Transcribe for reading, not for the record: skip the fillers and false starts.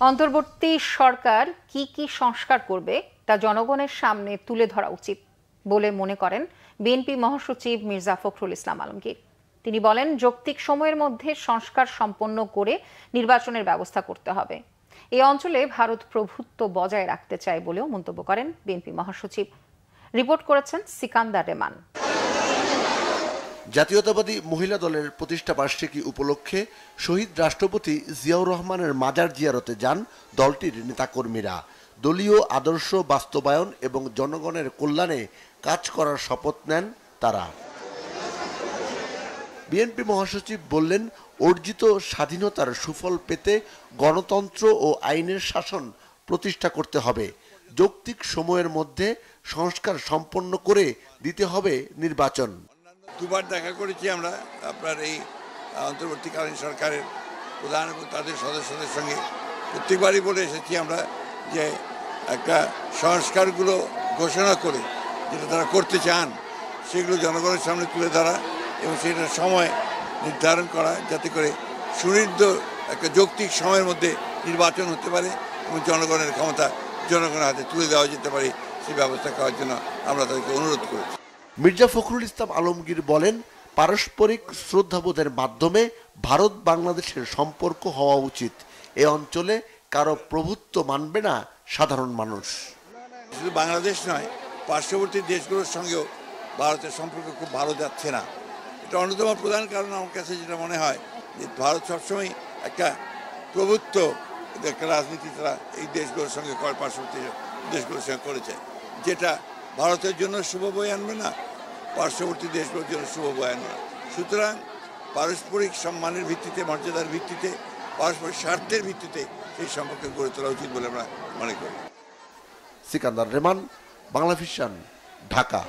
অন্তর্বর্তী সরকার কি কি সংস্কার করবে তা জনগণের সামনে তুলে ধরা উচিত বলে মনে করেন বিএনপি মহাসচিব মির্জা ফখরুল ইসলাম আলমগীর। তিনি বলেন, যৌক্তিক সময়ের মধ্যে সংস্কার সম্পন্ন করে নির্বাচনের ব্যবস্থা করতে হবে। এই অঞ্চলে ভারত প্রভুত্ব বজায় রাখতে চায় বলেও মন্তব্য করেন বিএনপি মহাসচিব। রিপোর্ট করেছেন সিকান্দার রেমান। জাতীয়তাবাদী মহিলা দলের প্রতিষ্ঠা বার্ষিকী উপলক্ষে শহীদ রাষ্ট্রপতি জিয়াউর রহমানের মাজার জিয়ারতে যান দলটির নেতাকর্মীরা। দলীয় আদর্শ বাস্তবায়ন এবং জনগণের কল্যাণে কাজ করার শপথ নেন তারা। বিএনপি মহাসচিব বললেন, অর্জিত স্বাধীনতার সুফল পেতে গণতন্ত্র ও আইনের শাসন প্রতিষ্ঠা করতে হবে। যৌক্তিক সময়ের মধ্যে সংস্কার সম্পন্ন করে দিতে হবে নির্বাচন। দুবার দেখা করেছি আমরা আপনার এই অন্তর্বর্তীকালীন সরকারের প্রধান এবং তাদের সদস্যদের সঙ্গে। প্রত্যেকবারই বলে এসেছি আমরা যে একটা সংস্কারগুলো ঘোষণা করে যেটা তারা করতে চান সেগুলো জনগণের সামনে তুলে ধরা এবং সেটার সময় নির্ধারণ করা, যাতে করে সুনির্দিষ্ট একটা যৌক্তিক সময়ের মধ্যে নির্বাচন হতে পারে এবং জনগণের ক্ষমতা জনগণের হাতে তুলে দেওয়া যেতে পারে, সেই ব্যবস্থা করার জন্য আমরা তাদেরকে অনুরোধ করেছি। মির্জা ফখরুল ইসলাম আলমগীর বলেন, পারস্পরিক শ্রদ্ধাবোধের মাধ্যমে ভারত বাংলাদেশের সম্পর্ক হওয়া উচিত। এ অঞ্চলে কারো প্রভুত্ব মানবে না সাধারণ মানুষ। শুধু বাংলাদেশ নয়, পার্শ্ববর্তী দেশগুলোর সঙ্গেও ভারতের সম্পর্ক খুব ভালো যাচ্ছে না। এটা অন্যতম প্রধান কারণ আমার কাছে যেটা মনে হয় যে ভারত সবসময় একটা প্রভুত্ব একটা রাজনীতি তারা এই দেশগুলোর সঙ্গে পার্শ্ববর্তী দেশগুলোর সঙ্গে করেছে, যেটা ভারতের জন্য শুভ বয়ে আনবে না, পার্শ্ববর্তী দেশগুলোর জন্য শুভ বয়ে আনবে না। সুতরাং পারস্পরিক সম্মানের ভিত্তিতে, মর্যাদার ভিত্তিতে, পারস্পরিক স্বার্থের ভিত্তিতে সেই সম্পর্ক গড়ে তোলা উচিত বলে আমরা মনে করি। সিকান্দার রেমান, বাংলা ভিশন, ঢাকা।